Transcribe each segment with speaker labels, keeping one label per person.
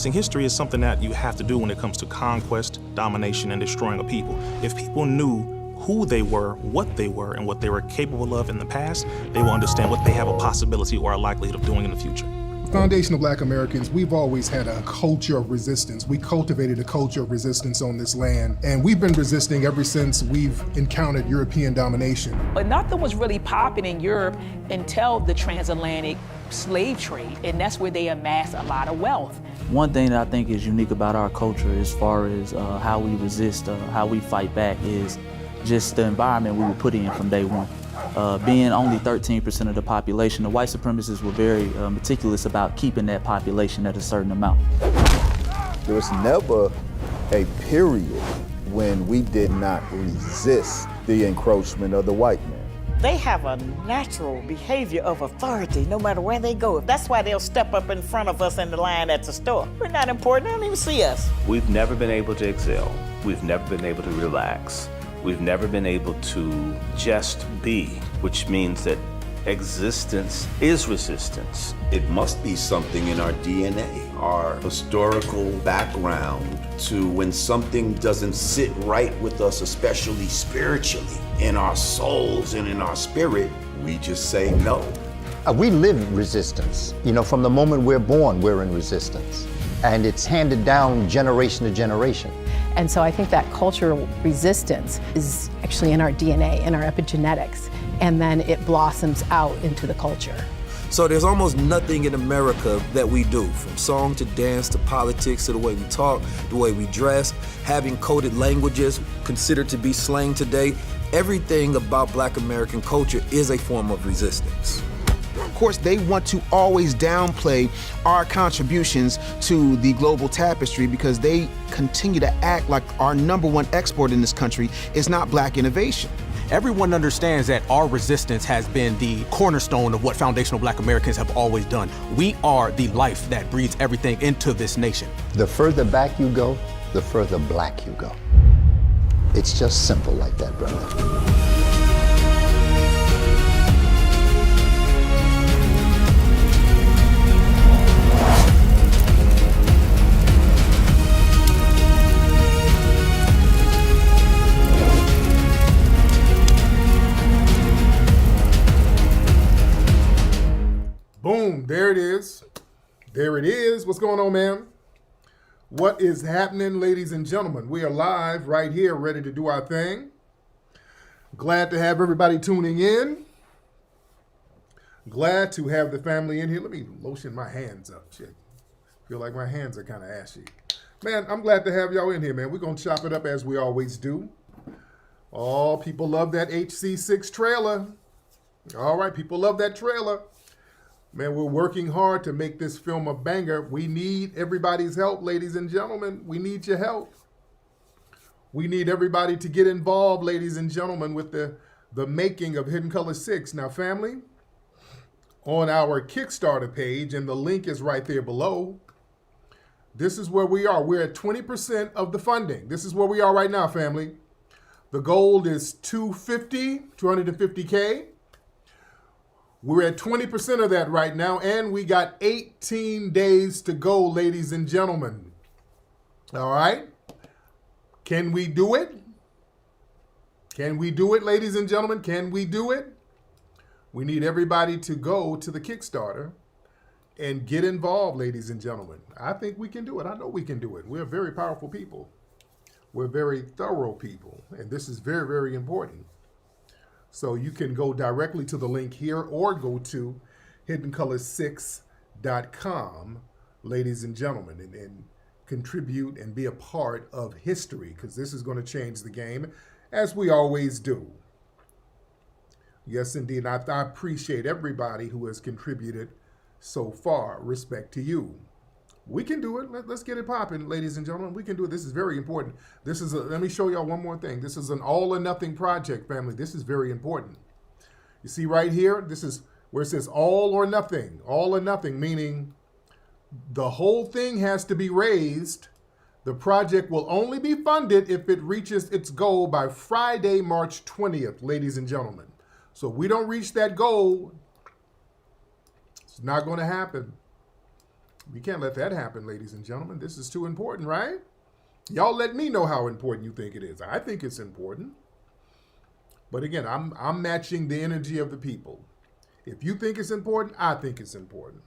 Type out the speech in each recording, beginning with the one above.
Speaker 1: erasing history is something that you have to do when it comes to conquest, domination, and destroying a people. If people knew who they were, and what they were capable of in the past, they will understand what they have a possibility or a likelihood of doing in the future.
Speaker 2: Foundational Black Americans, we've always had a culture of resistance. We cultivated a culture of resistance on this land, and we've been resisting ever since we've encountered European domination.
Speaker 3: But nothing was really popping in Europe until the transatlantic slave trade, and that's where they amassed a lot of wealth.
Speaker 4: One thing that I think is unique about our culture as far as how we resist, how we fight back, is just the environment we were put in from day one. Being only 13% of the population, the white supremacists were very meticulous about keeping that population at a certain amount.
Speaker 5: There was never a period when we did not resist the encroachment of the white man.
Speaker 6: They have a natural behavior of authority no matter where they go. That's why they'll step up in front of us in the line at the store. We're not important, they don't even see us.
Speaker 7: We've never been able to excel. We've never been able to relax. We've never been able to just be, which means that existence is resistance.
Speaker 8: It must be something in our DNA, our historical background, to when something doesn't sit right with us, especially spiritually, in our souls and in our spirit, we just say no.
Speaker 9: We live resistance. You know, from the moment we're born, we're in resistance. And it's handed down generation to generation.
Speaker 10: And so I think that cultural resistance is actually in our DNA, in our epigenetics, and then it blossoms out into the culture.
Speaker 11: So there's almost nothing in America that we do, from song to dance to politics to the way we talk, the way we dress, having coded languages considered to be slang today. Everything about Black American culture is a form of resistance.
Speaker 12: Of course, they want to always downplay our contributions to the global tapestry because they continue to act like our #1 export in this country is not Black innovation.
Speaker 13: Everyone understands that our resistance has been the cornerstone of what foundational Black Americans have always done. We are the life that breathes everything into this nation.
Speaker 9: The further back you go, the further Black you go. It's just simple like that, brother.
Speaker 2: Boom, there it is. There it is. What's going on, man? What is happening, ladies and gentlemen? We are live right here, ready to do our thing. Glad to have everybody tuning in. Glad to have the family in here. Let me lotion my hands up. Shit. Feel like my hands are kind of ashy. Man, I'm glad to have y'all in here, man. We're going to chop it up as we always do. Oh, people love that HC6 trailer. All right, people love that trailer. Man, we're working hard to make this film a banger. We need everybody's help, ladies and gentlemen. We need your help. We need everybody to get involved, ladies and gentlemen, with the making of Hidden Color 6. Now, family, on our Kickstarter page, and the link is right there below, this is where we are. We're at 20% of the funding. This is where we are right now, family. The goal is $250K. We're at 20% of that right now, and we got 18 days to go, ladies and gentlemen. All right? Can we do it? Can we do it, ladies and gentlemen? Can we do it? We need everybody to go to the Kickstarter and get involved, ladies and gentlemen. I think we can do it. I know we can do it. We're very powerful people. We're very thorough people, and this is very, very important. So you can go directly to the link here or go to hiddencolor6.com, ladies and gentlemen, and contribute and be a part of history, because this is going to change the game, as we always do. Yes, indeed. I appreciate everybody who has contributed so far. Respect to you. We can do it. Let's get it popping, ladies and gentlemen. We can do it. This is very important. This is let me show y'all one more thing. This is an all or nothing project, family. This is very important. You see right here, this is where it says all or nothing. All or nothing, meaning the whole thing has to be raised. The project will only be funded if it reaches its goal by Friday, March 20th, ladies and gentlemen. So if we don't reach that goal, it's not going to happen. We can't let that happen, ladies and gentlemen. This is too important, right? Y'all let me know how important you think it is. I think it's important. But again, I'm matching the energy of the people. If you think it's important, I think it's important.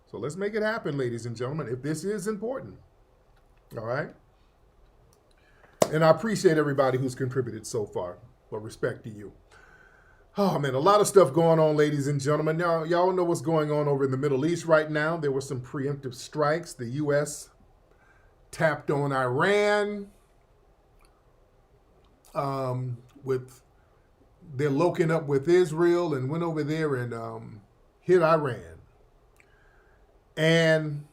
Speaker 2: So let's make it happen, ladies and gentlemen, if this is important. All right? And I appreciate everybody who's contributed so far. But respect to you. Oh, man, a lot of stuff going on, ladies and gentlemen. Now, y'all know what's going on over in the Middle East right now. There were some preemptive strikes. The U.S. tapped on Iran they're loking up with Israel and went over there and hit Iran. And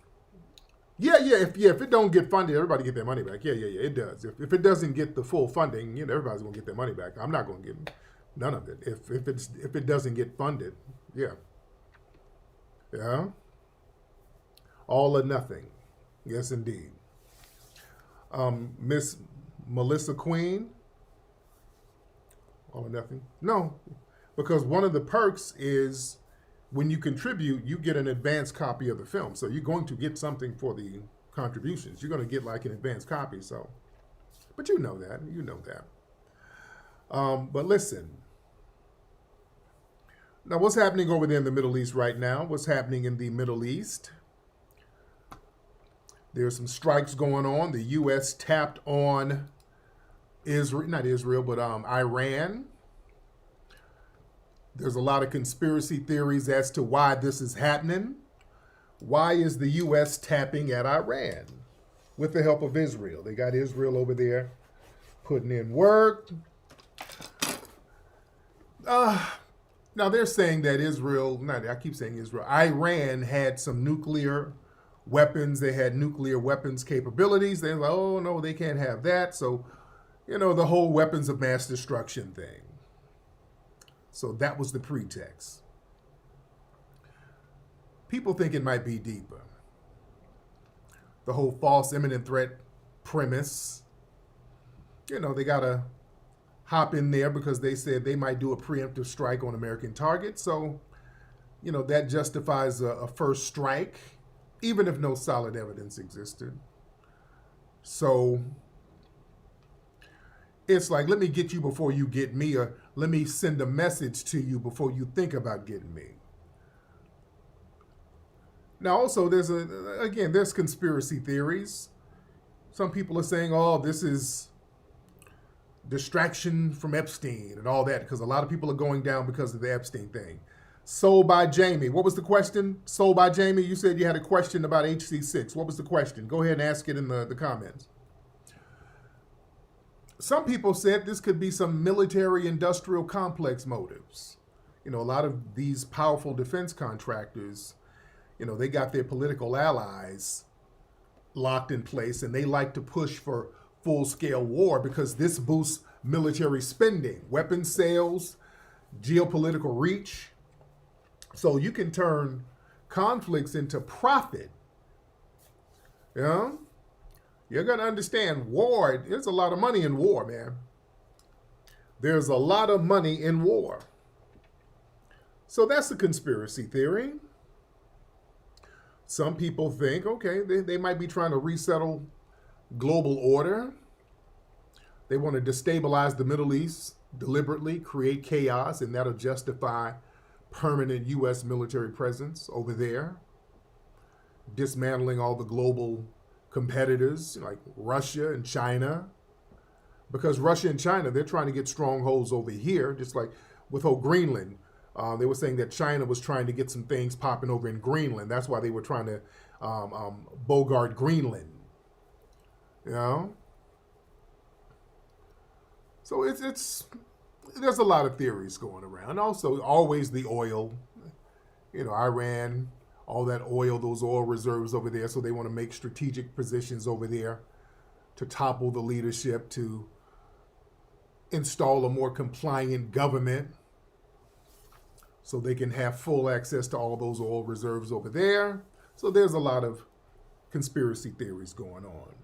Speaker 2: if it don't get funded, everybody get their money back. Yeah, it does. If it doesn't get the full funding, everybody's gonna get their money back. I'm not gonna get none of it if it doesn't get funded. Yeah. All or nothing. Yes, indeed. Miss Melissa Queen. All or nothing? No, because one of the perks is when you contribute, you get an advanced copy of the film. So you're going to get something for the contributions. You're going to get like an advanced copy. So, but you know that. But listen. Now, what's happening over there in the Middle East right now? What's happening in the Middle East? There's some strikes going on. The U.S. tapped on Iran. There's a lot of conspiracy theories as to why this is happening. Why is the U.S. tapping at Iran with the help of Israel? They got Israel over there putting in work. Now they're saying that Iran had some nuclear weapons. They had nuclear weapons capabilities. They're like, oh no, they can't have that. So, the whole weapons of mass destruction thing. So that was the pretext. People think it might be deeper. The whole false imminent threat premise. They got to hop in there because they said they might do a preemptive strike on American targets. So, that justifies a first strike, even if no solid evidence existed. So it's like, let me get you before you get me, or let me send a message to you before you think about getting me. Now, also, there's conspiracy theories. Some people are saying, oh, this is distraction from Epstein and all that, because a lot of people are going down because of the Epstein thing. Sold by Jamie. What was the question? Sold by Jamie, you said you had a question about HC6. What was the question? Go ahead and ask it in the comments. Some people said this could be some military-industrial complex motives. A lot of these powerful defense contractors, they got their political allies locked in place, and they like to push for full-scale war because this boosts military spending, weapons sales, geopolitical reach. So you can turn conflicts into profit. You're going to understand war. There's a lot of money in war, man. There's a lot of money in war. So that's a conspiracy theory. Some people think, okay, they might be trying to resettle global order. They want to destabilize the Middle East deliberately, create chaos, and that'll justify permanent U.S. military presence over there, dismantling all the global competitors like Russia and China, because Russia and China, they're trying to get strongholds over here, just like with Greenland. They were saying that China was trying to get some things popping over in Greenland. That's why they were trying to bogart Greenland. So there's a lot of theories going around. Also, always the oil, Iran, all that oil, those oil reserves over there. So they want to make strategic positions over there to topple the leadership, to install a more compliant government so they can have full access to all those oil reserves over there. So there's a lot of conspiracy theories going on.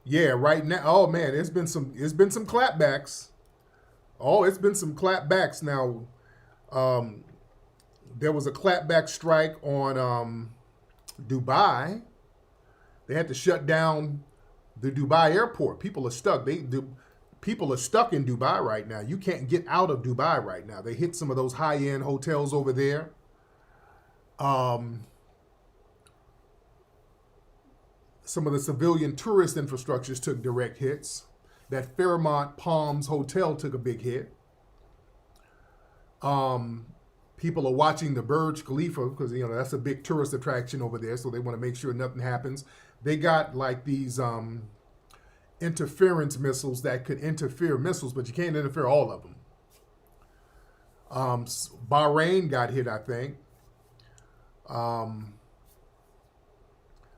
Speaker 2: Yeah, right now, oh man, it's been some clapbacks. Oh, it's been some clapbacks. Now, There was a clapback strike on Dubai. They had to shut down the Dubai airport. People are stuck. People are stuck in Dubai right now. You can't get out of Dubai right now. They hit some of those high-end hotels over there. Some of the civilian tourist infrastructures took direct hits. That Fairmont Palms Hotel took a big hit. People are watching the Burj Khalifa because, you know, that's a big tourist attraction over there, so they want to make sure nothing happens. They got like these interference missiles that could interfere missiles, but you can't interfere all of them. Bahrain got hit, I think.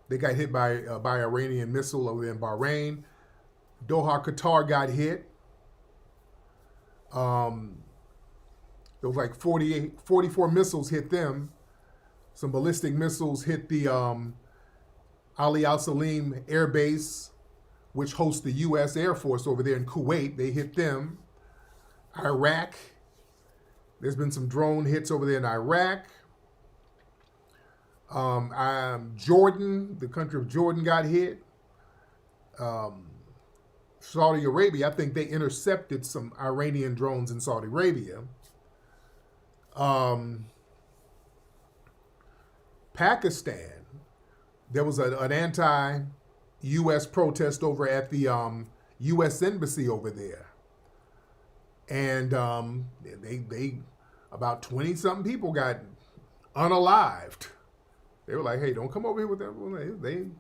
Speaker 2: They got hit by Iranian missile over there in Bahrain. Doha, Qatar got hit. There was like 44 missiles hit them. Some ballistic missiles hit the Ali Al Salim Air Base, which hosts the U.S. Air Force over there in Kuwait. They hit them. Iraq. There's been some drone hits over there in Iraq. Jordan, the country of Jordan got hit. Saudi Arabia, I think they intercepted some Iranian drones in Saudi Arabia. Pakistan, there was an anti-U.S. protest over at the U.S. Embassy over there. And they about 20-something people got unalived. They were like, hey, don't come over here with them.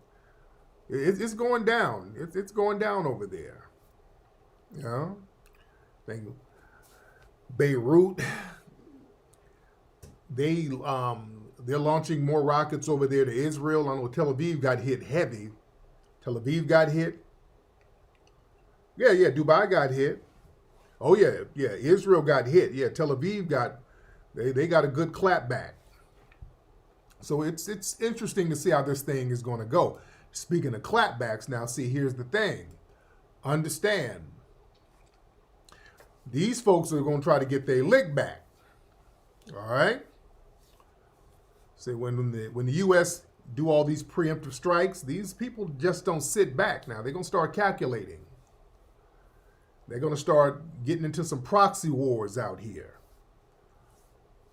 Speaker 2: It's going down. It's going down over there. You know? Beirut, they're launching more rockets over there to Israel. I know Tel Aviv got hit heavy. Tel Aviv got hit. Yeah, Dubai got hit. Oh, yeah, Israel got hit. Yeah, Tel Aviv they got a good clapback. So it's interesting to see how this thing is going to go. Speaking of clapbacks, now see, here's the thing. Understand, these folks are going to try to get their lick back. All right? So when the U.S. do all these preemptive strikes, these people just don't sit back now. They're going to start calculating. They're going to start getting into some proxy wars out here.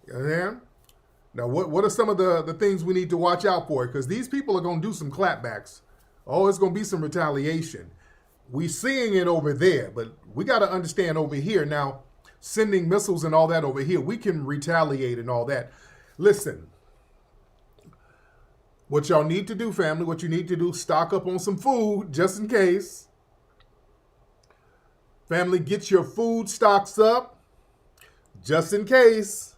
Speaker 2: You understand? Now, what are some of the things we need to watch out for? Because these people are going to do some clapbacks. Oh, it's going to be some retaliation. We're seeing it over there, but we got to understand over here. Now, sending missiles and all that over here, we can retaliate and all that. Listen, what y'all need to do, family, what you need to do, stock up on some food just in case. Family, get your food stocks up just in case.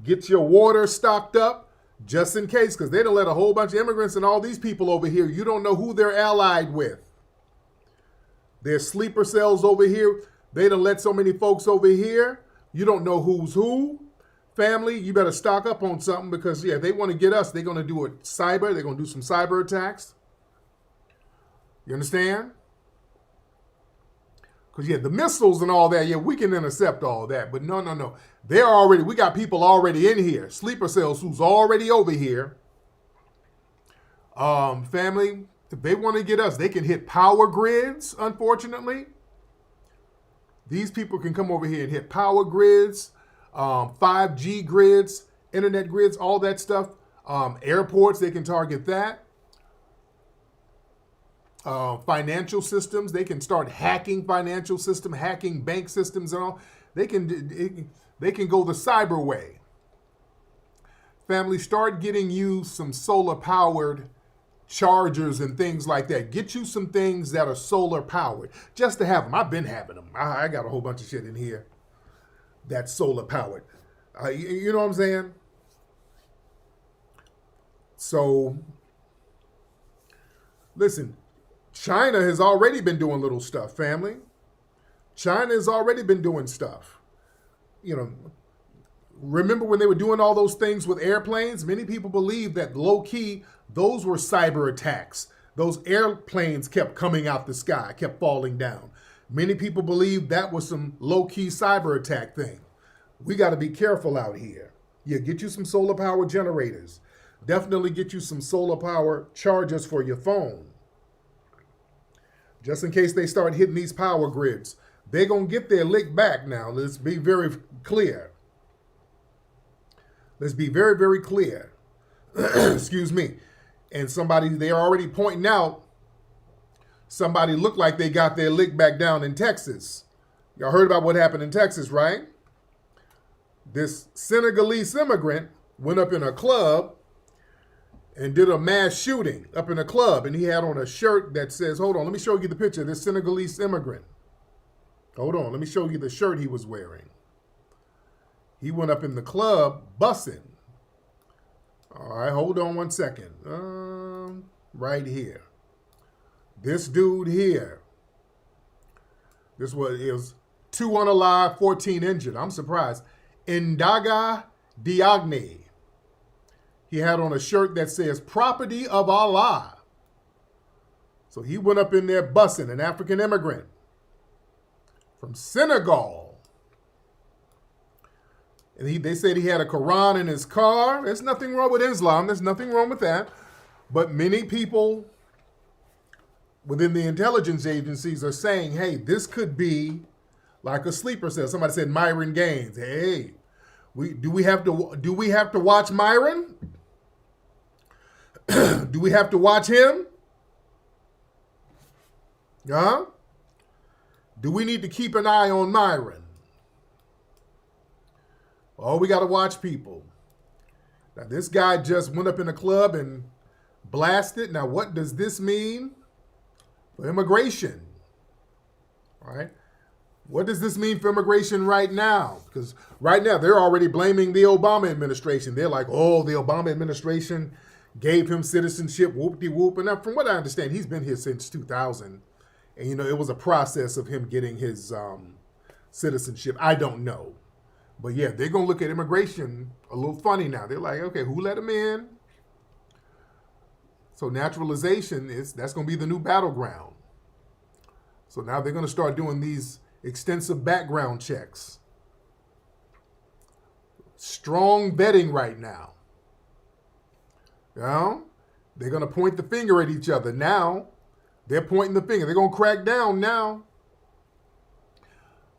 Speaker 2: Get your water stocked up just in case, because they done let a whole bunch of immigrants and all these people over here. You don't know who they're allied with. There's sleeper cells over here. They done let so many folks over here. You don't know who's who. Family, you better stock up on something because, yeah, they want to get us. They're going to do it cyber. They're going to do some cyber attacks. You understand? Because, yeah, the missiles and all that, yeah, we can intercept all that. But no. We got people already in here. Sleeper cells who's already over here. Family, if they want to get us, they can hit power grids, unfortunately. These people can come over here and hit power grids, 5G grids, internet grids, all that stuff. Airports, they can target that. Financial systems, they can start hacking financial system, hacking bank systems and all. They can go the cyber way. Family, start getting you some solar powered chargers and things like that. Get you some things that are solar powered just to have them. I've been having them. I got a whole bunch of shit in here that's solar powered. You know what I'm saying? So, listen, China has already been doing little stuff, family. China has already been doing stuff. You know, remember when they were doing all those things with airplanes? Many people believe that low-key, those were cyber attacks. Those airplanes kept coming out the sky, kept falling down. Many people believe that was some low-key cyber attack thing. We got to be careful out here. Yeah, get you some solar power generators. Definitely get you some solar power chargers for your phone. Just in case they start hitting these power grids. They're going to get their lick back now. Let's be very clear. Let's be very, very clear. Excuse me. And they're already pointing out, somebody looked like they got their lick back down in Texas. Y'all heard about what happened in Texas, right? This Senegalese immigrant went up in a club and did a mass shooting up in a club. And he had on a shirt that says, hold on, let me show you the picture of this Senegalese immigrant. Hold on, let me show you the shirt he was wearing. He went up in the club bussing. All right, hold on one second. Right here. This dude here. This was 2 unalive, 14 injured. I'm surprised. Ndaga Diagne. He had on a shirt that says, property of Allah. So he went up in there bussing, an African immigrant from Senegal. And they said he had a Quran in his car. There's nothing wrong with Islam. There's nothing wrong with that. But many people within the intelligence agencies are saying, hey, this could be like a sleeper cell. Somebody said Myron Gaines. Hey, do we have to watch Myron? Do we have to watch him? Huh? Do we need to keep an eye on Myron? Oh, we got to watch people. Now, this guy just went up in a club and blasted. Now, what does this mean for immigration? All right. What does this mean for immigration right now? Because right now, they're already blaming the Obama administration. They're like, oh, the Obama administration gave him citizenship, whoop-de-whoop. And from what I understand, he's been here since 2000. And, you know, it was a process of him getting his citizenship. I don't know. But, yeah, they're going to look at immigration a little funny now. They're like, okay, who let him in? So naturalization, that's going to be the new battleground. So now they're going to start doing these extensive background checks. Strong vetting right now. You know? They're going to point the finger at each other. Now, they're pointing the finger. They're going to crack down now.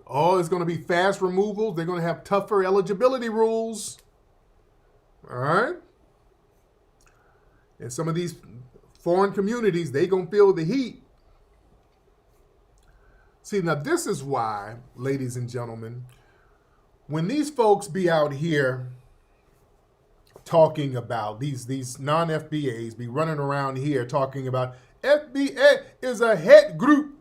Speaker 2: Oh, it's going to be fast removals. They're going to have tougher eligibility rules. All right? And some of these foreign communities, they're going to feel the heat. See, now this is why, ladies and gentlemen, when these folks be out here talking about, these non-FBAs be running around here talking about FBA is a hate group.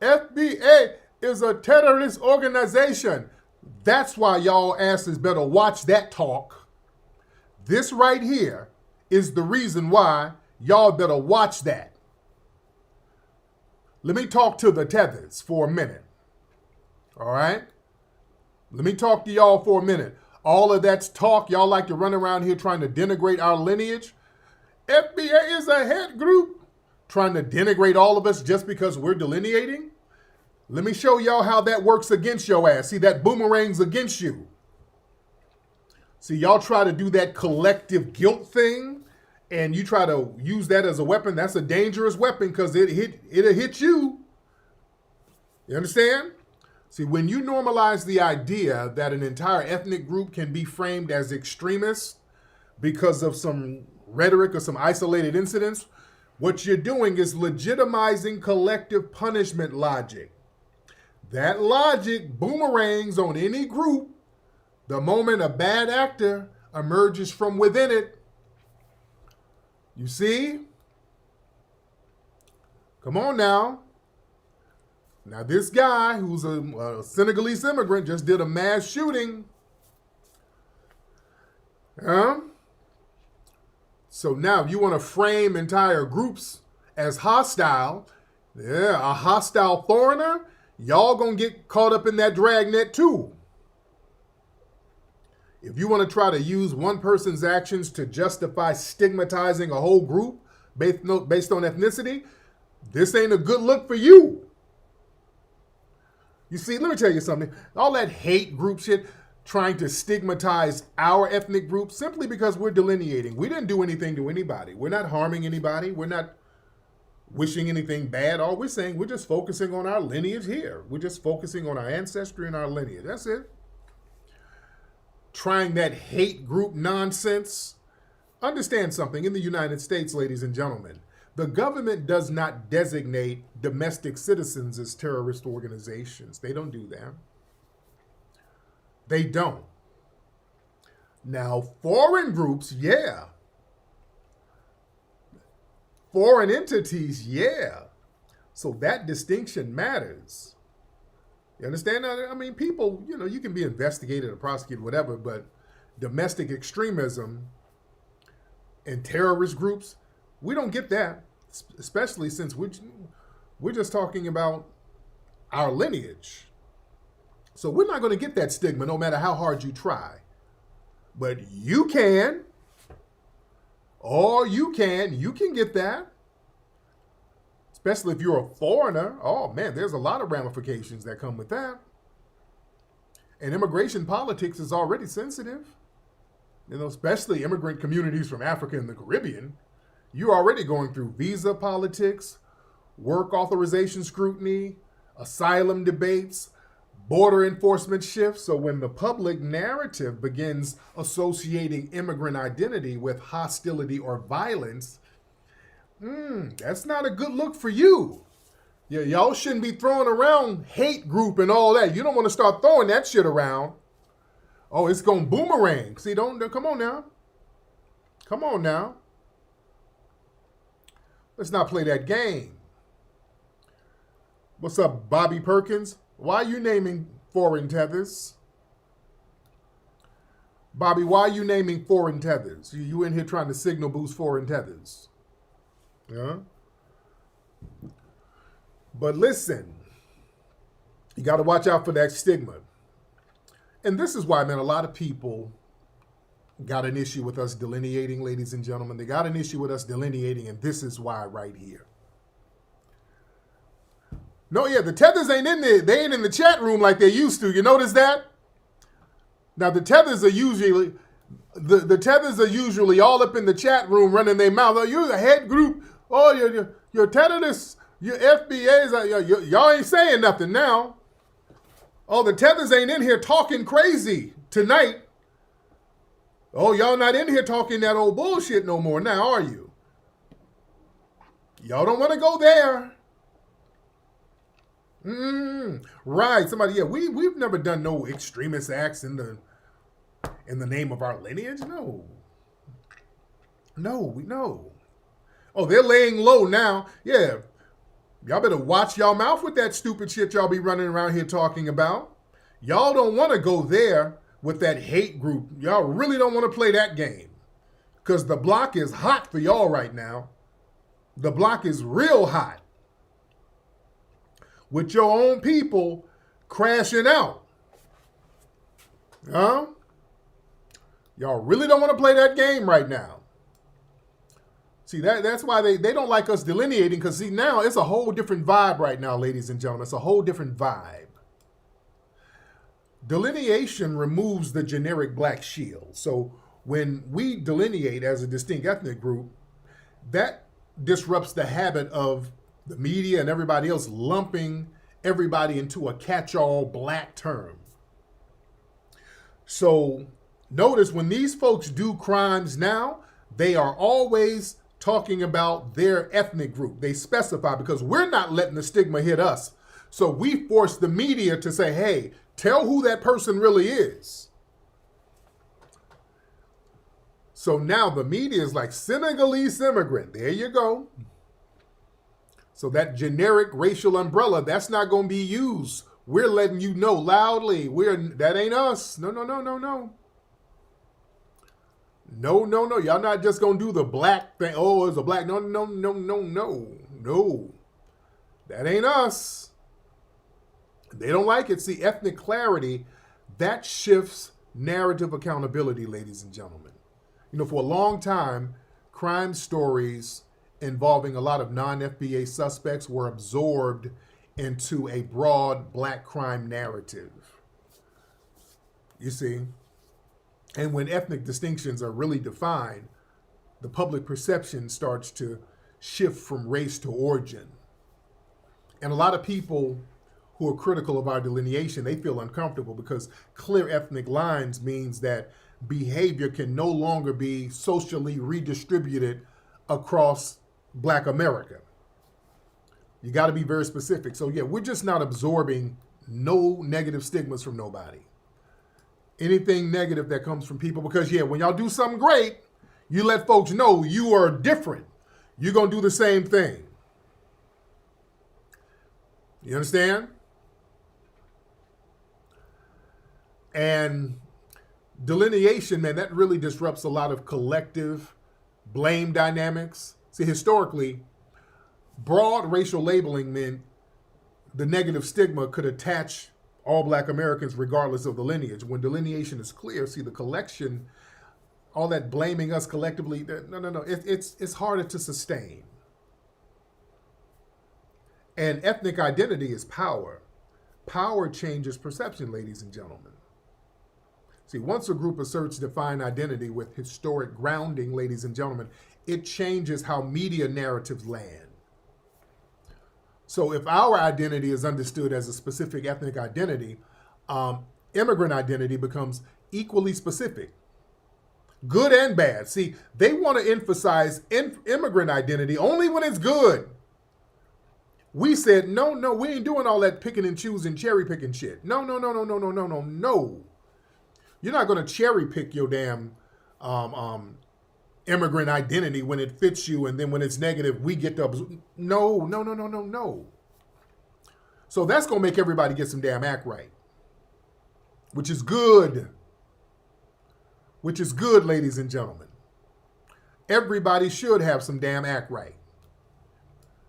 Speaker 2: FBA is a terrorist organization. That's why y'all asses better watch that talk. This right here is the reason why y'all better watch that. Let me talk to the tethers for a minute. All right? Let me talk to y'all for a minute. All of that's talk. Y'all like to run around here trying to denigrate our lineage. FBA is a hate group. Trying to denigrate all of us just because we're delineating. Let me show y'all how that works against your ass. See, that boomerang's against you. See, y'all try to do that collective guilt thing, and you try to use that as a weapon. That's a dangerous weapon because it'll hit you. You understand? See, when you normalize the idea that an entire ethnic group can be framed as extremists because of some rhetoric or some isolated incidents, what you're doing is legitimizing collective punishment logic. That logic boomerangs on any group the moment a bad actor emerges from within it. You see? Come on now. Now this guy who's a Senegalese immigrant just did a mass shooting. So now if you want to frame entire groups as hostile, a hostile foreigner, y'all gonna get caught up in that dragnet too. If you want to try to use one person's actions to justify stigmatizing a whole group based on ethnicity, this ain't a good look for you. You see, let me tell you something. All that hate group shit, trying to stigmatize our ethnic group simply because we're delineating. We didn't do anything to anybody. We're not harming anybody. We're not wishing anything bad. All we're saying, we're just focusing on our lineage here. We're just focusing on our ancestry and our lineage. That's it. Trying that hate group nonsense. Understand something. In the United States, ladies and gentlemen, the government does not designate domestic citizens as terrorist organizations. They don't do that. They don't. Now, foreign groups, yeah. Foreign entities, yeah. So that distinction matters. You understand that? I mean, people, you can be investigated or prosecuted, whatever, but domestic extremism and terrorist groups, we don't get that, especially since we're just talking about our lineage. So we're not going to get that stigma no matter how hard you try. But you can, you can get that. Especially if you're a foreigner. Oh man, there's a lot of ramifications that come with that. And immigration politics is already sensitive. Especially immigrant communities from Africa and the Caribbean. You're already going through visa politics, work authorization scrutiny, asylum debates, border enforcement shifts. So when the public narrative begins associating immigrant identity with hostility or violence, that's not a good look for you. Yeah, y'all shouldn't be throwing around hate group and all that. You don't want to start throwing that shit around. Oh, it's going to boomerang. See, come on now. Come on now. Let's not play that game. What's up, Bobby Perkins? Why are you naming foreign tethers? Bobby, why are you naming foreign tethers? You in here trying to signal boost foreign tethers. Yeah? But listen, you got to watch out for that stigma. And this is why, man, a lot of people got an issue with us delineating, ladies and gentlemen. They got an issue with us delineating, and this is why right here. No, yeah, the tethers ain't in there. They ain't in the chat room like they used to. You notice that? Now, the tethers are usually, the tethers are usually all up in the chat room running their mouth. Oh, you're the head group. Oh, you're terrorists. Your FBAs. Y'all ain't saying nothing now. Oh, the tethers ain't in here talking crazy tonight. Oh, y'all not in here talking that old bullshit no more now, are you? Y'all don't want to go there. Right. Somebody, yeah, we've never done no extremist acts in the name of our lineage. No. No. Oh, they're laying low now. Yeah. Y'all better watch y'all mouth with that stupid shit y'all be running around here talking about. Y'all don't want to go there with that hate group. Y'all really don't want to play that game. Because the block is hot for y'all right now. The block is real hot. With your own people crashing out. Huh? Y'all really don't want to play that game right now. See, that's why they don't like us delineating, because see, now it's a whole different vibe right now, ladies and gentlemen. It's a whole different vibe. Delineation removes the generic black shield. So when we delineate as a distinct ethnic group, that disrupts the habit of the media and everybody else lumping everybody into a catch-all black term. So notice when these folks do crimes now, they are always talking about their ethnic group. They specify, because we're not letting the stigma hit us. So we force the media to say, hey, tell who that person really is. So now the media is like Senegalese immigrant. There you go. So that generic racial umbrella, that's not going to be used. We're letting you know loudly, that ain't us. No. No. Y'all not just going to do the black thing. Oh, it's a black. No. That ain't us. They don't like it. See, ethnic clarity, that shifts narrative accountability, ladies and gentlemen. For a long time, crime stories involving a lot of non-FBA suspects were absorbed into a broad black crime narrative. You see? And when ethnic distinctions are really defined, the public perception starts to shift from race to origin. And a lot of people who are critical of our delineation, they feel uncomfortable because clear ethnic lines means that behavior can no longer be socially redistributed across Black America. You got to be very specific. So yeah, we're just not absorbing no negative stigmas from nobody. Anything negative that comes from people, because yeah, when y'all do something great, you let folks know you are different. You're going to do the same thing. You understand? And delineation, man, that really disrupts a lot of collective blame dynamics. See, historically, broad racial labeling meant the negative stigma could attach all Black Americans regardless of the lineage. When delineation is clear, see, the collection, all that blaming us collectively, no. It's harder to sustain. And ethnic identity is power. Power changes perception, ladies and gentlemen. See, once a group asserts defined identity with historic grounding, ladies and gentlemen, it changes how media narratives land. So if our identity is understood as a specific ethnic identity, immigrant identity becomes equally specific. Good and bad. See, they want to emphasize immigrant identity only when it's good. We said, no, we ain't doing all that picking and choosing, cherry picking shit. No. You're not going to cherry pick your damn immigrant identity when it fits you, and then when it's negative, we get to no. So that's going to make everybody get some damn act right, which is good. Which is good, ladies and gentlemen. Everybody should have some damn act right.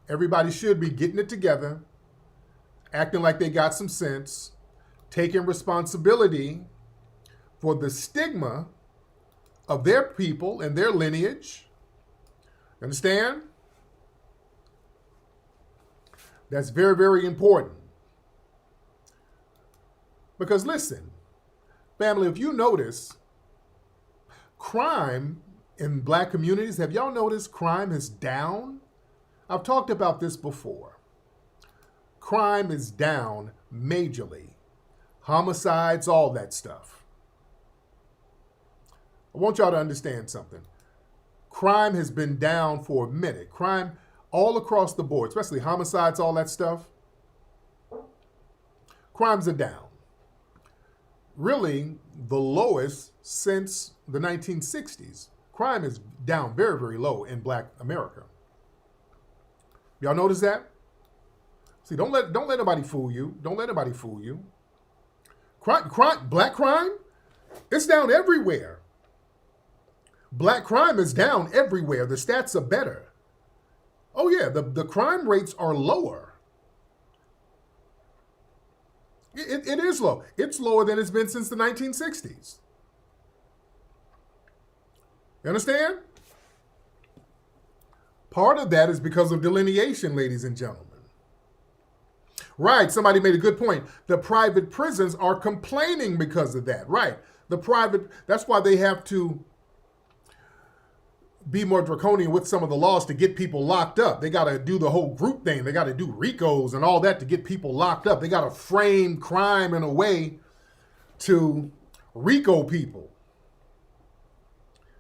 Speaker 2: Everybody should be getting it together, acting like they got some sense, taking responsibility for the stigma of their people and their lineage. Understand? That's very, very important. Because listen, family, if you notice, crime in Black communities, have y'all noticed crime is down? I've talked about this before. Crime is down majorly. Homicides, all that stuff. I want y'all to understand something. Crime has been down for a minute. Crime all across the board, especially homicides, all that stuff. Crimes are down. Really, the lowest since the 1960s. Crime is down very, very low in Black America. Y'all notice that? See, don't let nobody fool you. Don't let nobody fool you. Black crime, it's down everywhere. Black crime is down everywhere. The stats are better. Oh yeah, the crime rates are lower. It is low. It's lower than it's been since the 1960s. You understand? Part of that is because of delineation, ladies and gentlemen. Right, somebody made a good point. The private prisons are complaining because of that. Right, that's why they have to be more draconian with some of the laws to get people locked up. They got to do the whole group thing. They got to do RICOs and all that to get people locked up. They got to frame crime in a way to RICO people.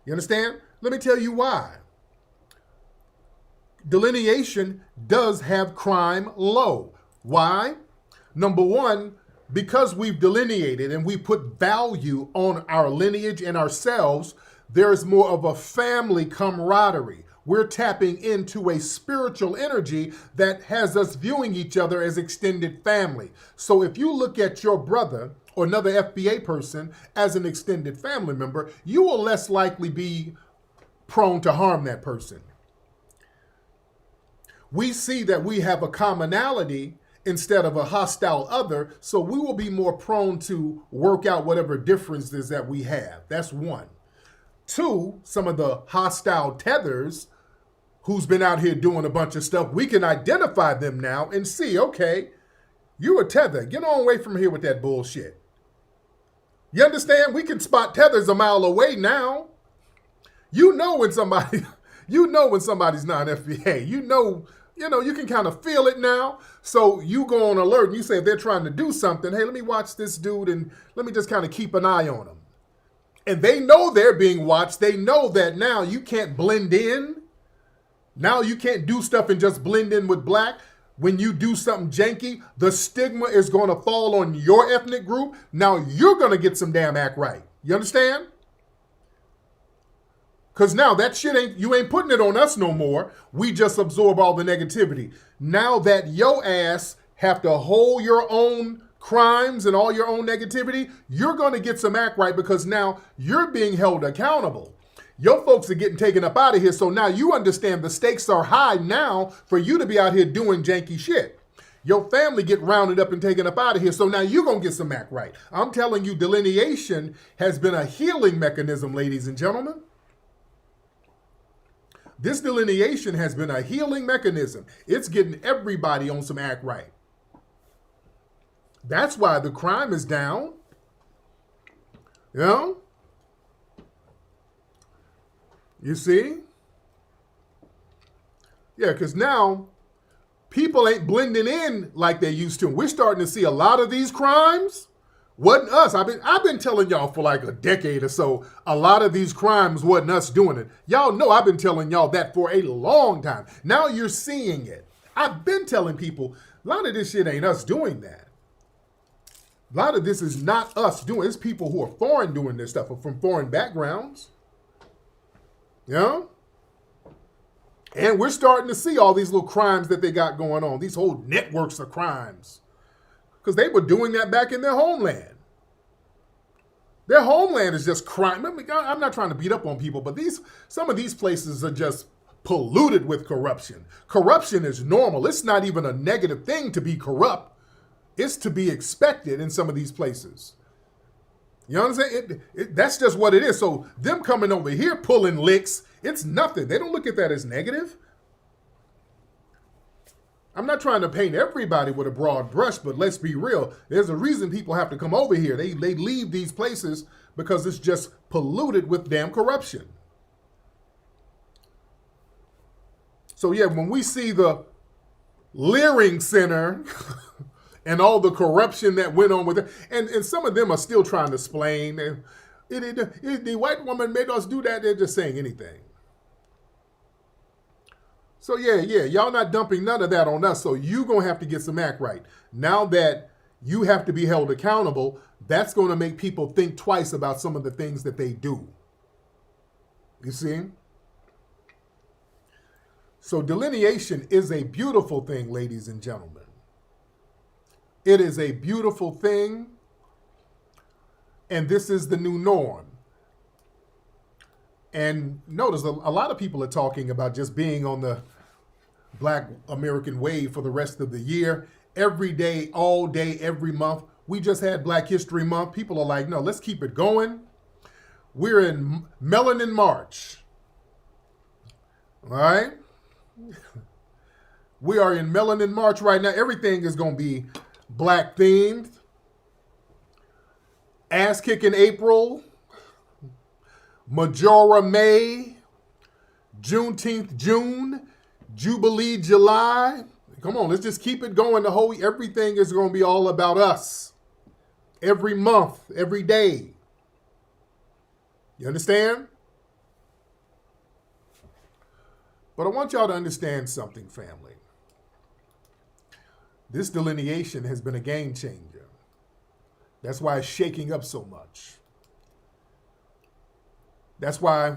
Speaker 2: You understand? Let me tell you why. Delineation does have crime low. Why? Number one, because we've delineated and we put value on our lineage and ourselves, there's more of a family camaraderie. We're tapping into a spiritual energy that has us viewing each other as extended family. So if you look at your brother or another FBA person as an extended family member, you will less likely be prone to harm that person. We see that we have a commonality instead of a hostile other, so we will be more prone to work out whatever differences that we have. That's one. Two, some of the hostile tethers who's been out here doing a bunch of stuff, we can identify them now and see, okay, you a tether. Get on away from here with that bullshit. You understand? We can spot tethers a mile away now. You know when somebody, you know when somebody's not FBA. You know, you can kind of feel it now. So you go on alert and you say if they're trying to do something, hey, let me watch this dude and let me just kind of keep an eye on him. And they know they're being watched. They know that now you can't blend in. Now you can't do stuff and just blend in with black. When you do something janky, the stigma is going to fall on your ethnic group. Now you're going to get some damn act right. You understand? Because now that shit you ain't putting it on us no more. We just absorb all the negativity. Now that your ass have to hold your own crimes and all your own negativity, you're going to get some act right because now you're being held accountable. Your folks are getting taken up out of here, so now you understand the stakes are high now for you to be out here doing janky shit. Your family get rounded up and taken up out of here, so now you're going to get some act right. I'm telling you, delineation has been a healing mechanism, ladies and gentlemen. This delineation has been a healing mechanism. It's getting everybody on some act right. That's why the crime is down. You know? You see? Yeah, because now people ain't blending in like they used to. We're starting to see a lot of these crimes. Wasn't us. I've been telling y'all for like a decade or so, a lot of these crimes wasn't us doing it. Y'all know I've been telling y'all that for a long time. Now you're seeing it. I've been telling people, a lot of this shit ain't us doing that. A lot of this is not us doing it. It's people who are foreign doing this stuff or from foreign backgrounds. You know? And we're starting to see all these little crimes that they got going on, these whole networks of crimes. Because they were doing that back in their homeland. Their homeland is just crime. I'm not trying to beat up on people, but some of these places are just polluted with corruption. Corruption is normal. It's not even a negative thing to be corrupt. It's to be expected in some of these places. You know what I'm saying? That's just what it is. So them coming over here pulling licks, it's nothing. They don't look at that as negative. I'm not trying to paint everybody with a broad brush, but let's be real. There's a reason people have to come over here. They leave these places because it's just polluted with damn corruption. So yeah, when we see the Leering Center and all the corruption that went on with it, and some of them are still trying to explain, the white woman made us do that, they're just saying anything. So yeah, y'all not dumping none of that on us, so you going to have to get some act right. Now that you have to be held accountable, that's going to make people think twice about some of the things that they do. You see? So delineation is a beautiful thing, ladies and gentlemen. It is a beautiful thing, and this is the new norm. And notice a lot of people are talking about just being on the Black American wave for the rest of the year. Every day, all day, every month. We just had Black History Month. People are like, no, let's keep it going. We're in Melanin March. All right? We are in Melanin March right now. Everything is going to be Black themed. Ass kicking April. Majora May, Juneteenth June, Jubilee July. Come on, let's just keep it going. Everything is going to be all about us. Every month, every day. You understand? But I want y'all to understand something, family. This delineation has been a game changer. That's why it's shaking up so much. That's why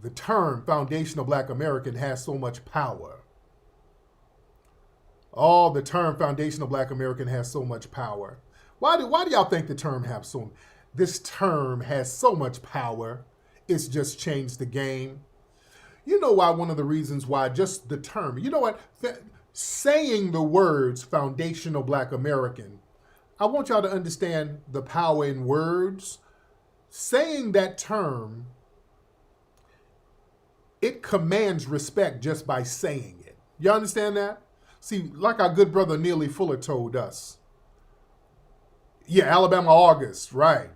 Speaker 2: the term foundational Black American has so much power. The term foundational Black American has so much power. Why do y'all think the term this term has so much power? It's just changed the game. You know why? One of the reasons why just the term, you know what? Saying the words foundational Black American, I want y'all to understand the power in words. Saying that term, it commands respect just by saying it. You understand that? See, like our good brother Neely Fuller told us. Yeah, Alabama August, right.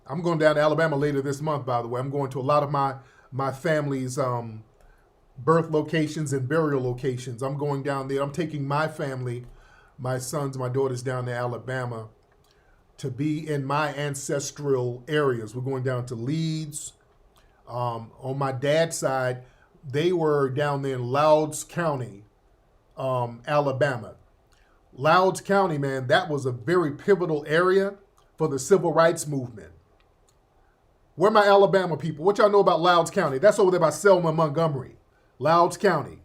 Speaker 2: I'm going down to Alabama later this month, by the way. I'm going to a lot of my family's birth locations and burial locations. I'm going down there. I'm taking my family, my sons, my daughters down to Alabama to be in my ancestral areas. We're going down to Leeds. On my dad's side, they were down there in Louds County, Alabama. Louds County, man, that was a very pivotal area for the civil rights movement. Where are my Alabama people? What y'all know about Louds County? That's over there by Selma, Montgomery. Louds County.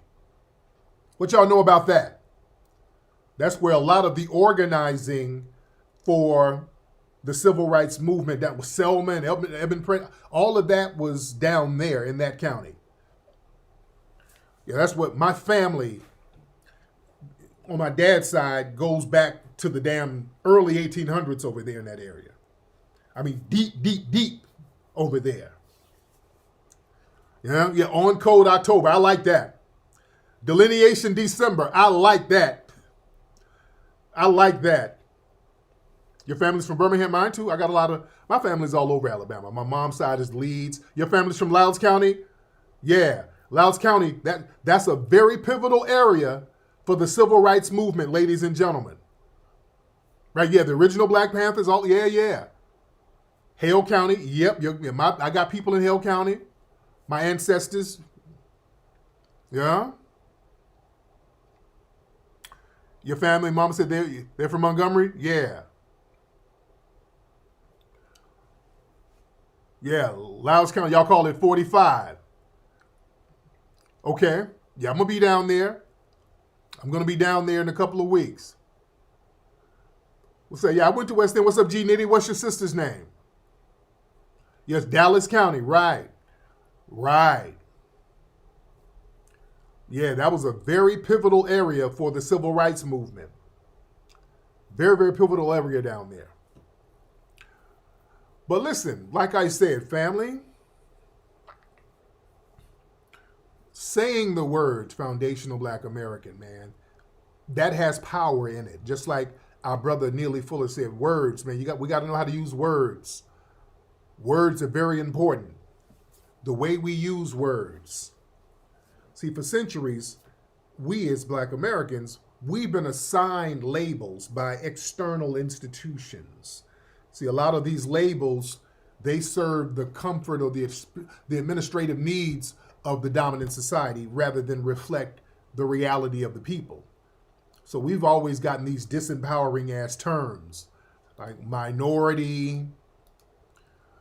Speaker 2: What y'all know about that? That's where a lot of the organizing for the civil rights movement, that was Selma and Eben Print, all of that was down there in that county. Yeah, that's what my family on my dad's side goes back to the damn early 1800s over there in that area. I mean, deep, deep, deep over there. Yeah, on code October. I like that. Delineation December. I like that. I like that. Your family's from Birmingham, mine too. I got a lot of, my family's all over Alabama. My mom's side is Leeds. Your family's from Louds County? Yeah, Louds County, that's a very pivotal area for the civil rights movement, ladies and gentlemen. Right, yeah, the original Black Panthers, all, yeah. Hale County, yep, I got people in Hale County. My ancestors, yeah. Your family, mama said they're from Montgomery? Yeah. Yeah, Louds County, y'all call it 45. Okay, yeah, I'm going to be down there. I'm going to be down there in a couple of weeks. We'll say, yeah, I went to West End. What's up, G Nitty? What's your sister's name? Yes, Dallas County, right. Yeah, that was a very pivotal area for the civil rights movement. Very, very pivotal area down there. But listen, like I said, family, saying the words foundational Black American, man, that has power in it. Just like our brother Neely Fuller said, words, man, we got to know how to use words. Words are very important. The way we use words. See, for centuries, we as Black Americans, we've been assigned labels by external institutions. See, a lot of these labels, they serve the comfort or the administrative needs of the dominant society rather than reflect the reality of the people. So we've always gotten these disempowering ass terms like minority,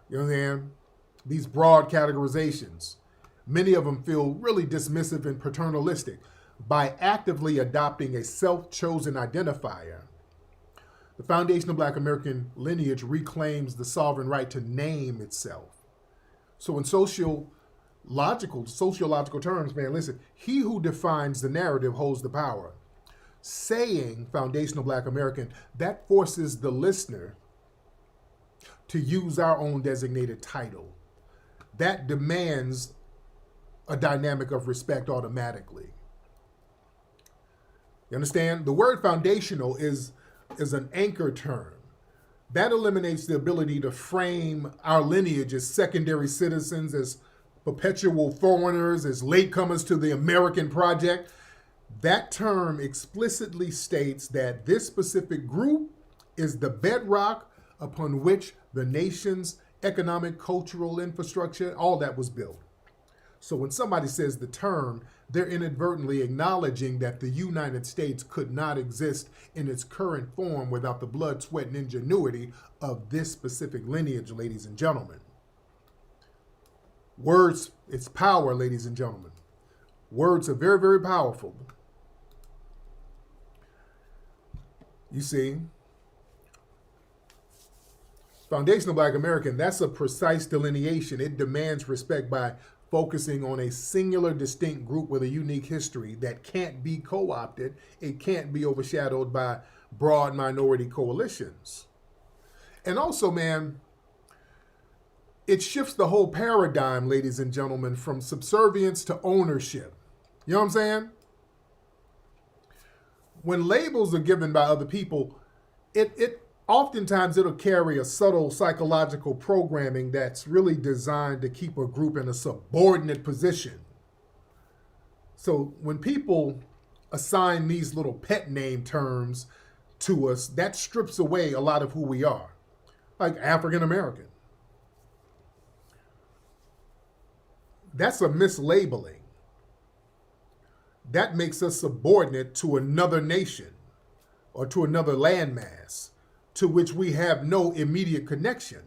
Speaker 2: you know what I'm saying? These broad categorizations. Many of them feel really dismissive and paternalistic. By actively adopting a self-chosen identifier, the Foundation of Black American Lineage reclaims the sovereign right to name itself. So in sociological terms, man, listen, he who defines the narrative holds the power. Saying foundational Black American, that forces the listener to use our own designated title. That demands a dynamic of respect automatically. You understand? The word foundational is an anchor term. That eliminates the ability to frame our lineage as secondary citizens, as perpetual foreigners, as latecomers to the American project. That term explicitly states that this specific group is the bedrock upon which the nation's economic, cultural infrastructure, all that was built. So when somebody says the term, they're inadvertently acknowledging that the United States could not exist in its current form without the blood, sweat, and ingenuity of this specific lineage, ladies and gentlemen. Words, it's power, ladies and gentlemen. Words are very, very powerful. You see, Foundational Black American, that's a precise delineation. It demands respect by focusing on a singular, distinct group with a unique history that can't be co-opted. It can't be overshadowed by broad minority coalitions. And also, man, it shifts the whole paradigm, ladies and gentlemen, from subservience to ownership. You know what I'm saying? When labels are given by other people, it oftentimes it'll carry a subtle psychological programming that's really designed to keep a group in a subordinate position. So when people assign these little pet name terms to us, that strips away a lot of who we are, like African American. That's a mislabeling. That makes us subordinate to another nation or to another landmass to which we have no immediate connection.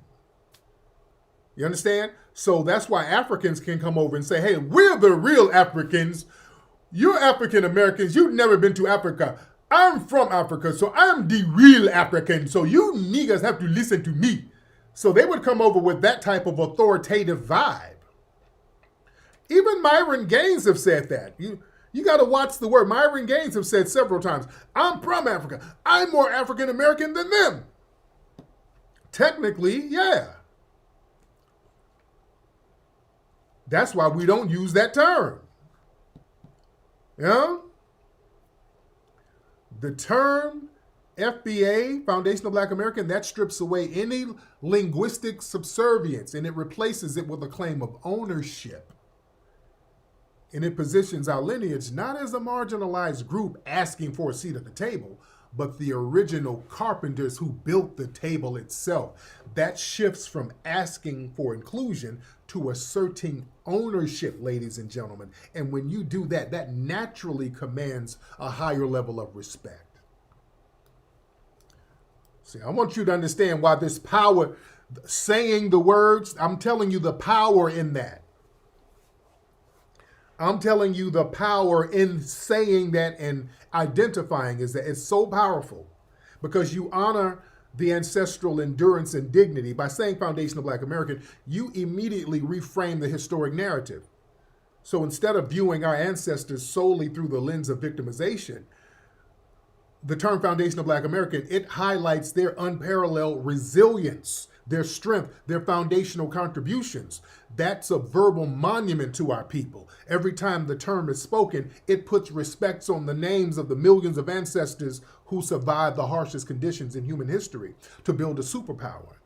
Speaker 2: You understand? So that's why Africans can come over and say, hey, we're the real Africans. You're African Americans. You've never been to Africa. I'm from Africa, so I'm the real African. So you niggas have to listen to me. So they would come over with that type of authoritative vibe. Even Myron Gaines have said that. You got to watch the word. Myron Gaines have said several times, I'm from Africa. I'm more African American than them. Technically, yeah. That's why we don't use that term. You know? The term FBA, Foundational Black American, that strips away any linguistic subservience and it replaces it with a claim of ownership. And it positions our lineage not as a marginalized group asking for a seat at the table, but the original carpenters who built the table itself. That shifts from asking for inclusion to asserting ownership, ladies and gentlemen. And when you do that, that naturally commands a higher level of respect. See, I want you to understand why this power, saying the words, I'm telling you the power in that. I'm telling you the power in saying that and identifying is that it's so powerful because you honor the ancestral endurance and dignity. By saying Foundational Black American, you immediately reframe the historic narrative. So instead of viewing our ancestors solely through the lens of victimization, the term Foundational Black American, it highlights their unparalleled resilience, their strength, their foundational contributions. That's a verbal monument to our people. Every time the term is spoken, it puts respects on the names of the millions of ancestors who survived the harshest conditions in human history to build a superpower.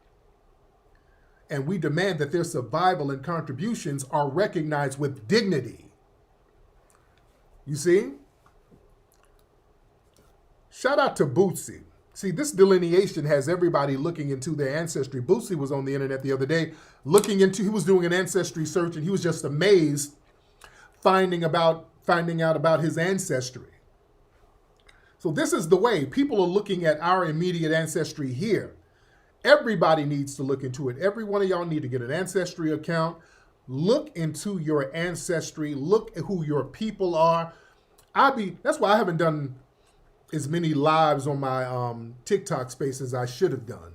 Speaker 2: And we demand that their survival and contributions are recognized with dignity. You see? Shout out to Bootsy. See, this delineation has everybody looking into their ancestry. Bootsy was on the internet the other day he was doing an ancestry search and he was just amazed finding out about his ancestry. So this is the way people are looking at our immediate ancestry here. Everybody needs to look into it. Every one of y'all need to get an ancestry account. Look into your ancestry. Look at who your people are. That's why I haven't done as many lives on my TikTok space as I should have done.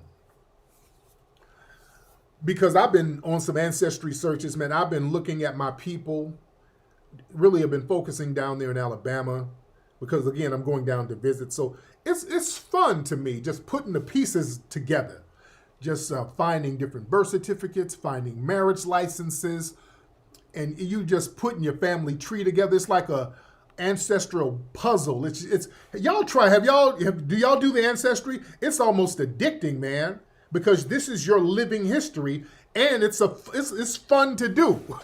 Speaker 2: Because I've been on some ancestry searches, man. I've been looking at my people. Really have been focusing down there in Alabama. Because again, I'm going down to visit. So it's fun to me, just putting the pieces together. Just finding different birth certificates, finding marriage licenses. And you just putting your family tree together. It's like a ancestral puzzle. It's y'all try. Do y'all do the ancestry? It's almost addicting, man, because this is your living history, and it's fun to do.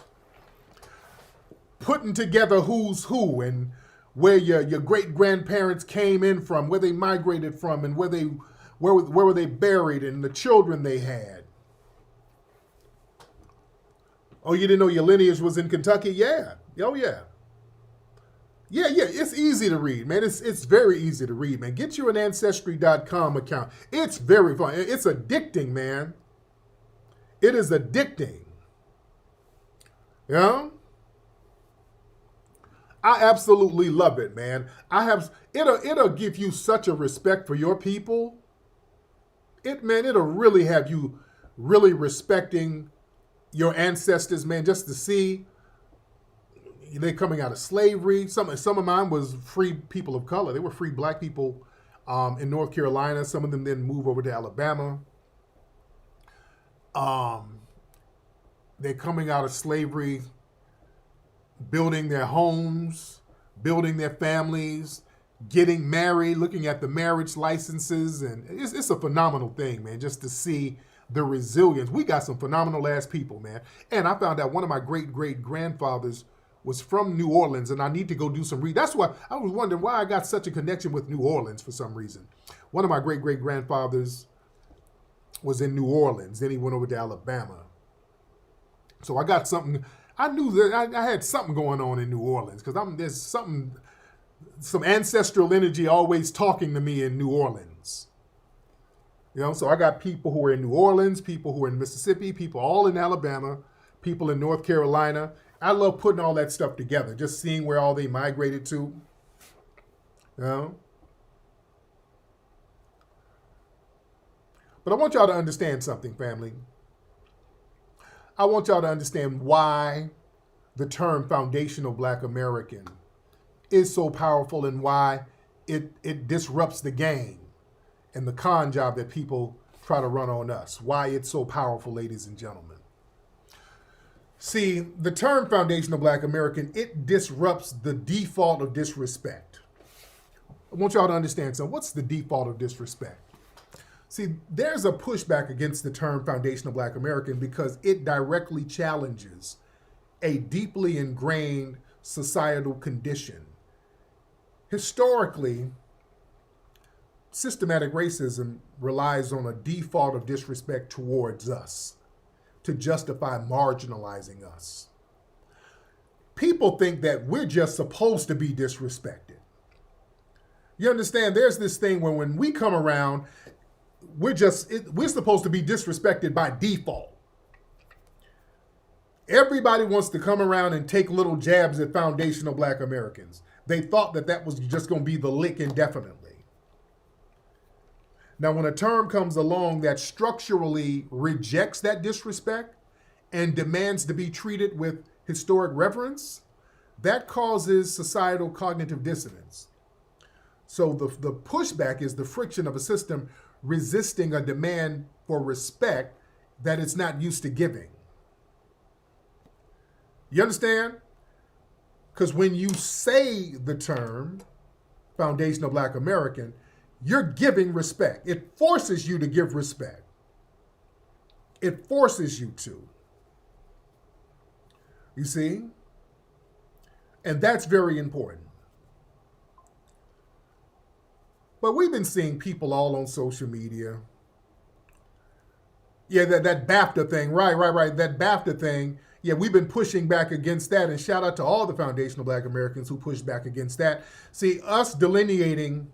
Speaker 2: Putting together who's who and where your great grandparents came in from, where they migrated from, and where were they buried, and the children they had. Oh, you didn't know your lineage was in Kentucky? Yeah. Oh, yeah. Yeah, it's easy to read, man. It's very easy to read, man. Get you an Ancestry.com account. It's very fun. It's addicting, man. It is addicting. You know? I absolutely love it, man. It'll give you such a respect for your people. It'll really have you really respecting your ancestors, man, just to see they coming out of slavery. Some of mine was free people of color. They were free black people in North Carolina. Some of them then move over to Alabama. They're coming out of slavery, building their homes, building their families, getting married, looking at the marriage licenses, and it's a phenomenal thing, man, just to see the resilience. We got some phenomenal ass people, man. And I found out one of my great-great-grandfathers was from New Orleans, and I need to go do some read. That's why I was wondering why I got such a connection with New Orleans for some reason. One of my great-great-grandfathers was in New Orleans. Then he went over to Alabama. So I got something. I knew that I had something going on in New Orleans because there's some ancestral energy always talking to me in New Orleans. You know, so I got people who are in New Orleans, people who are in Mississippi, people all in Alabama, people in North Carolina. I love putting all that stuff together, just seeing where all they migrated to. You know? But I want y'all to understand something, family. I want y'all to understand why the term foundational Black American is so powerful and why it disrupts the game and the con job that people try to run on us. Why it's so powerful, ladies and gentlemen. See, the term foundational Black American, it disrupts the default of disrespect. I want y'all to understand something. What's the default of disrespect? See, there's a pushback against the term foundational Black American because it directly challenges a deeply ingrained societal condition. Historically, systematic racism relies on a default of disrespect towards us to justify marginalizing us. People think that we're just supposed to be disrespected. You understand? There's this thing where when we come around, we're supposed to be disrespected by default. Everybody wants to come around and take little jabs at foundational Black Americans. They thought that that was just going to be the lick indefinitely. Now, when a term comes along that structurally rejects that disrespect and demands to be treated with historic reverence, that causes societal cognitive dissonance. So the pushback is the friction of a system resisting a demand for respect that it's not used to giving. You understand? Because when you say the term foundational Black American, you're giving respect. It forces you to give respect. It forces you to. You see? And that's very important. But we've been seeing people all on social media. Yeah, that BAFTA thing. Right. That BAFTA thing. Yeah, we've been pushing back against that. And shout out to all the foundational Black Americans who pushed back against that. See, us delineating,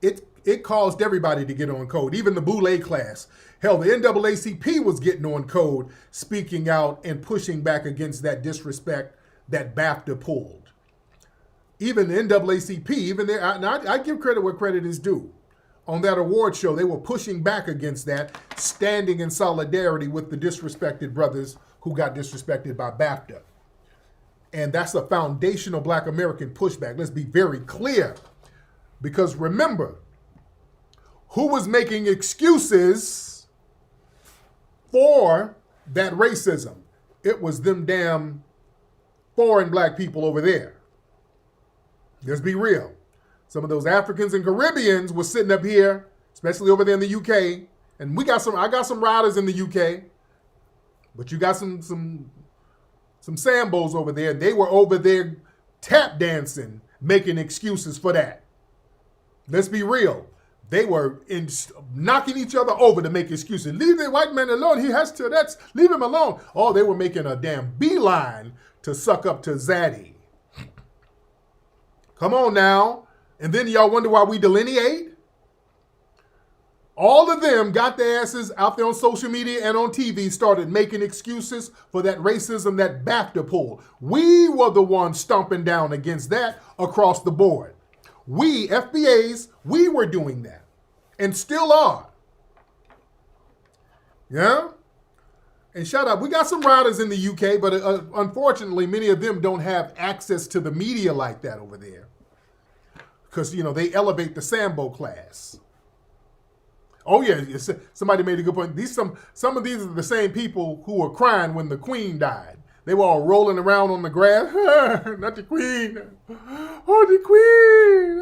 Speaker 2: it caused everybody to get on code, even the Boule class. Hell, the NAACP was getting on code, speaking out and pushing back against that disrespect that BAFTA pulled. Even the NAACP, even there, I give credit where credit is due. On that award show, they were pushing back against that, standing in solidarity with the disrespected brothers who got disrespected by BAFTA. And that's a foundational Black American pushback. Let's be very clear. Because remember, who was making excuses for that racism? It was them damn foreign Black people over there. Let's be real. Some of those Africans and Caribbeans were sitting up here, especially over there in the UK. And I got some riders in the UK. But you got some Sambos over there. They were over there tap dancing, making excuses for that. Let's be real. They were knocking each other over to make excuses. Leave the white man alone. He has to, leave him alone. Oh, they were making a damn beeline to suck up to Zaddy. Come on now. And then y'all wonder why we delineate? All of them got their asses out there on social media and on TV, started making excuses for that racism that BAFTA pulled. We were the ones stomping down against that across the board. We, FBAs, we were doing that and still are. Yeah? And shout out, we got some riders in the UK, but unfortunately, many of them don't have access to the media like that over there. Because, they elevate the Sambo class. Oh yeah, somebody made a good point. Some of these are the same people who were crying when the Queen died. They were all rolling around on the grass. Not the queen. Oh, the queen.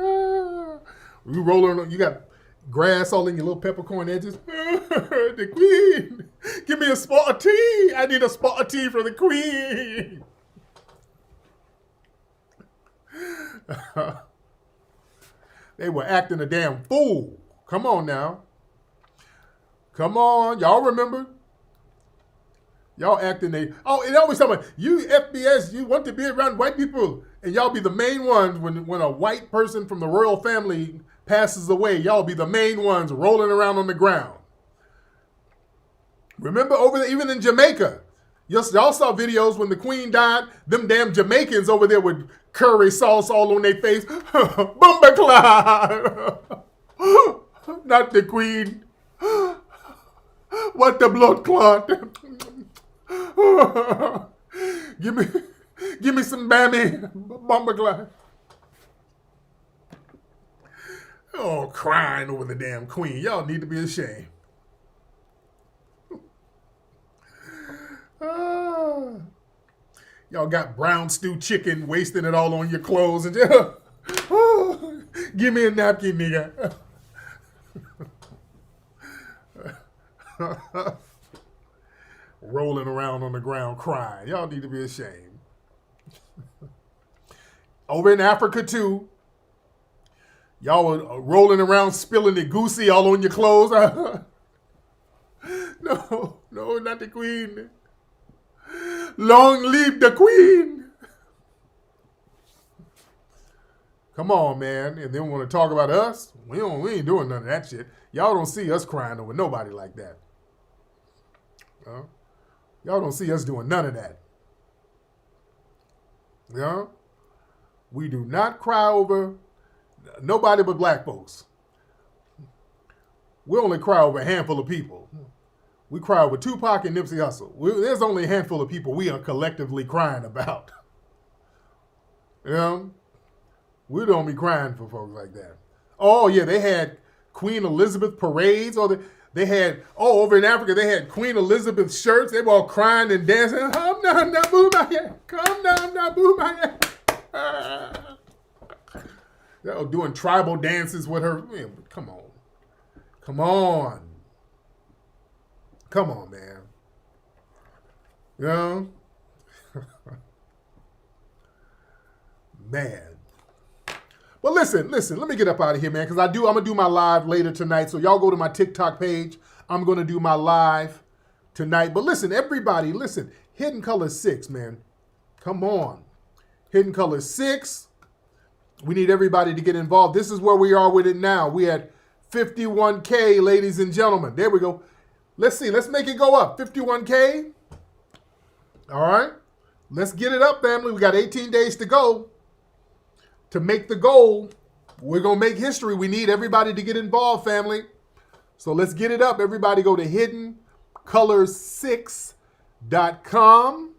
Speaker 2: You rolling, you got grass all in your little peppercorn edges. The queen. Give me a spot of tea. I need a spot of tea for the queen. They were acting a damn fool. Come on now. Come on. Y'all remember? Y'all acting and always talking about, you FBS, you want to be around white people, and y'all be the main ones when a white person from the royal family passes away. Y'all be the main ones rolling around on the ground. Remember over there, even in Jamaica, y'all saw videos when the queen died, them damn Jamaicans over there with curry sauce all on their face. Bumba Not the queen. What the blood clot. Give me some Bammy, Bumba. Oh, crying over the damn queen. Y'all need to be ashamed. Y'all got brown stew chicken, wasting it all on your clothes, and just, give me a napkin, nigga. Rolling around on the ground crying. Y'all need to be ashamed. Over in Africa too, y'all were rolling around spilling the goosey all on your clothes. No, not the queen. Long live the queen. Come on, man. And then want to talk about us? We ain't doing none of that shit. Y'all don't see us crying over nobody like that. Y'all don't see us doing none of that. Yeah? We do not cry over nobody but black folks. We only cry over a handful of people. We cry over Tupac and Nipsey Hussle. There's only a handful of people we are collectively crying about. You know? We don't be crying for folks like that. Oh, yeah, they had Queen Elizabeth parades. Or they had, over in Africa, they had Queen Elizabeth shirts. They were all crying and dancing. Come down, now, boo my head. Come down, now, boo my head. They were doing tribal dances with her. Man, come on. Come on. Come on, man. You know? Man. But listen, let me get up out of here, man, because I'm going to do my live later tonight. So y'all go to my TikTok page. I'm going to do my live tonight. But listen, everybody, listen. Hidden Color 6, man. Come on. Hidden Color 6. We need everybody to get involved. This is where we are with it now. We had 51K, ladies and gentlemen. There we go. Let's see. Let's make it go up. 51K. All right. Let's get it up, family. We got 18 days to go. To make the goal, we're going to make history. We need everybody to get involved, family. So let's get it up. Everybody go to hiddencolors6.com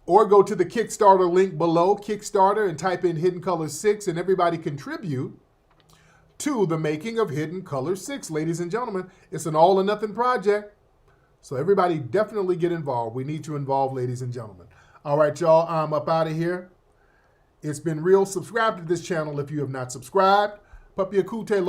Speaker 2: or go to the Kickstarter link below, Kickstarter, and type in Hidden Color 6, and everybody contribute to the making of Hidden Color 6. Ladies and gentlemen, it's an all or nothing project. So everybody definitely get involved. We need you involved, ladies and gentlemen. All right, y'all, I'm up out of here. It's been real. Subscribe to this channel if you have not subscribed. Papi Akute,